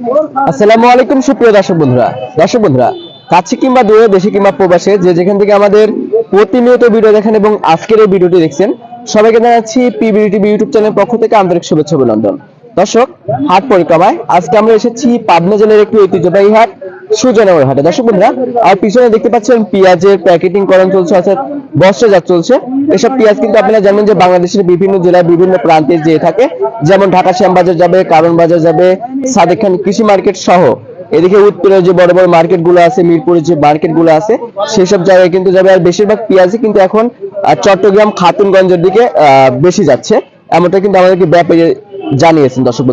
আসসালামু আলাইকুম সুপ্রিয় দর্শক বন্ধুরা কাছে কিংবা দূরে দেশে কিংবা প্রবাসে যে যেখান থেকে আমাদের প্রতিনিয়ত ভিডিও দেখেন এবং আজকের এই ভিডিওটি দেখছেন সবাইকে জানাচ্ছি পিবিডি টিভি ইউটিউব চ্যানেলের পক্ষ থেকে আন্তরিক শুভেচ্ছা অভিনন্দন। দর্শক, হাট পরিক্রমায় আজকে আমরা এসেছি পাবনা জেলার একটি ঐতিহ্যবাহী হাট সুজনগর হাটে। দর্শক বন্ধুরা, আর পিছনে দেখতে পাচ্ছেন পেঁয়াজের প্যাকেটিং করণ চলছে, অর্থাৎ বস্ত্রজাত চলছে। এসব পেঁয়াজ কিন্তু আপনারা জানেন যে বাংলাদেশের বিভিন্ন জেলায় বিভিন্ন প্রান্তে যেয়ে থাকে, যেমন ঢাকা শ্যামবাজার যাবে, কারণ বাজার যাবে, সাদেক খান কৃষি মার্কেট সহ এদিকে উত্তরে যে বড় বড় মার্কেট গুলো আছে, মিরপুরের যে মার্কেট গুলো আছে সেসব জায়গায় কিন্তু যাবে। আর বেশিরভাগ পেঁয়াজই কিন্তু এখন চট্টগ্রাম খাতুনগঞ্জের দিকে বেশি যাচ্ছে, এমনটা কিন্তু আমাদেরকে ব্যাপারে জানিয়েছেন। দর্শক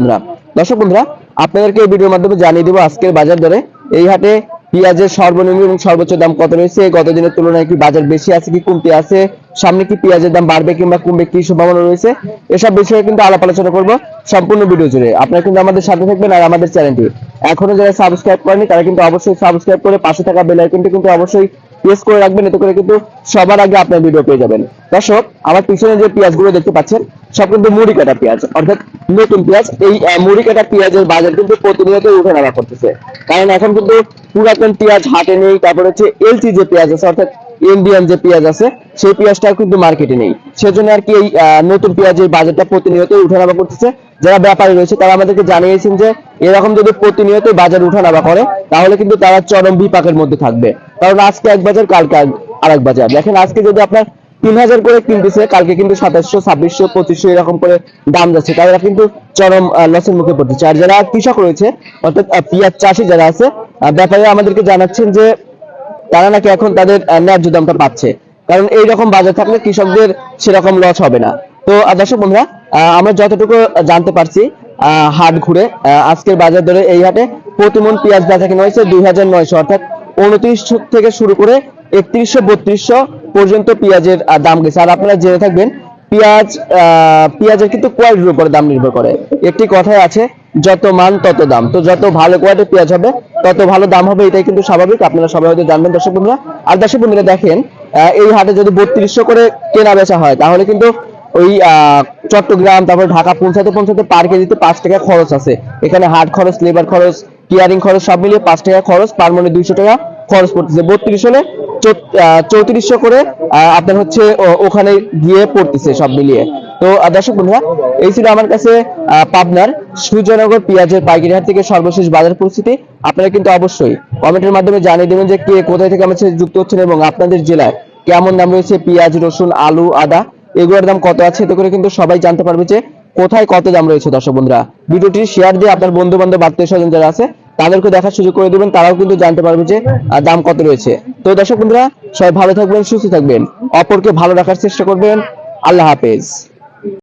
বন্ধুরা, আপনাদেরকে এই ভিডিওর মাধ্যমে জানিয়ে দেবো আজকের বাজার দরে। এই হাটে পেঁয়াজের সর্বনিম্ন এবং সর্বোচ্চ দাম কত রয়েছে, গত দিনের তুলনায় কি বাজার বেশি আছে কি কমতে আছে, সামনে কি পেঁয়াজের দাম বাড়বে কিংবা কমবে, কি সম্ভাবনা রয়েছে, এসব বিষয়ে কিন্তু আলাপ আলোচনা করবো সম্পূর্ণ ভিডিও জুড়ে। আপনারা কিন্তু আমাদের সাথে থাকবেন। আর আমাদের চ্যানেলটি এখনো যারা সাবস্ক্রাইব করেনি তারা কিন্তু অবশ্যই সাবস্ক্রাইব করে পাশে থাকা বেল আইকনটি কিন্তু অবশ্যই প্রেস করে রাখবেন, এতে করে কিন্তু সবার আগে আপনার ভিডিও পেয়ে যাবেন। দর্শক, আমার পিছনে যে পেঁয়াজগুলো দেখতে পাচ্ছেন সব কিন্তু মুড়ি কাটা পেঁয়াজ, অর্থাৎ নতুন পেঁয়াজ। এই মুড়ি কাটা পেঁয়াজের বাজার কিন্তু প্রতিনিয়ত উঠে নামা করতেছে, কারণ এখন কিন্তু পুরাতন পেঁয়াজ হাটে নেই। তারপর হচ্ছে এলচি যে পেঁয়াজ আছে, অর্থাৎ ইন্ডিয়ান যে পেঁয়াজ আছে সেই পেঁয়াজটাও কিন্তু মার্কেটে নেই। সেজন্য আর কি এই নতুন পেঁয়াজের বাজারটা প্রতিনিয়ত উঠানামা করতেছে। যারা ব্যাপারী রয়েছে তারা আমাদেরকে জানিয়েছেন যে এরকম যদি প্রতিনিয়ত বাজার উঠানামা করে তাহলে কিন্তু তারা চরম বিপাকের মধ্যে থাকবে, কারণ আজকে এক বাজার কালকে আরেক বাজার। দেখেন, আজকে যদি আপনার 3000 করে কিনতেছে, কালকে কিন্তু 2700, 2600, 2500 এরকম করে দাম যাচ্ছে, তারা কিন্তু চরম লসের মুখে পড়তেছে। আর যারা কৃষক রয়েছে, অর্থাৎ পেঁয়াজ চাষি যারা আছে, ব্যাপারীরা আমাদেরকে জানাচ্ছেন যে তারা নাকি এখন তাদের ন্যায্য দামটা পাচ্ছে, কারণ এইরকম বাজার থাকলে কৃষকদের সেরকম লস হবে না। তো দর্শক বন্ধুরা, আমরা যতটুকু জানতে পারছি হাট ঘুরে, আজকের বাজার দরে এই হাটে প্রতি মন পেঁয়াজ বেচা কেনা হয়েছে 2900, অর্থাৎ 29 থেকে শুরু করে 3100, 3200 পর্যন্ত পেঁয়াজের দাম গেছে। আর আপনারা জেনে থাকবেন পেঁয়াজের কিন্তু কোয়ালিটির উপরে দাম নির্ভর করে। একটি কথাই আছে, যত মান তত দাম। তো যত ভালো কোয়ালিটির পেঁয়াজ হবে তত ভালো দাম হবে, এটাই কিন্তু স্বাভাবিক, আপনারা সবাই হয়তো জানবেন। দর্শক বন্ধুরা দেখেন, এই হাটে যদি 3200 করে কেনা বেচা হয় তাহলে কিন্তু ওই চট্টগ্রাম তারপর ঢাকা পৌঁছাতে পার কেজিতে 5 টাকা খরচ আছে। এখানে হাট খরচ, লেবার খরচ, কিয়ারিং খরচ সব মিলিয়ে 5 টাকা খরচ, পার মনে 200 টাকা খরচ পড়তেছে। 32 হলে 3400 করে আপনার হচ্ছে ওখানে গিয়ে পড়তেছে সব মিলিয়ে। তো দর্শক বন্ধুরা, এই ছিল আমার কাছে পাবনার সুজনগর পেঁয়াজের পাইকারি হাট থেকে সর্বশেষ বাজার পরিস্থিতি। আপনারা কিন্তু অবশ্যই কমেন্টের মাধ্যমে জানিয়ে দেবেন যে কে কোথায় থেকে আমার সাথে যুক্ত হচ্ছেন এবং আপনাদের জেলায় কেমন দাম রয়েছে পেঁয়াজ, রসুন, আলু, আদা এগুলোর দাম কত আছে, এতে করে কিন্তু সবাই জানতে পারবে যে কোথায় কত দাম রয়েছে। দর্শক বন্ধুরা, ভিডিওটি শেয়ার দিয়ে আপনার বন্ধু বান্ধব আত্মীয় স্বজন যারা আছে তাদেরকে দেখার সুযোগ করে দিবেন, তারাও কিন্তু জানতে পারবে যে দাম কত রয়েছে। তো দর্শক বন্ধুরা, সবাই ভালো থাকবেন, সুস্থ থাকবেন, অপরকে ভালো রাখার চেষ্টা করবেন। আল্লাহ হাফেজ।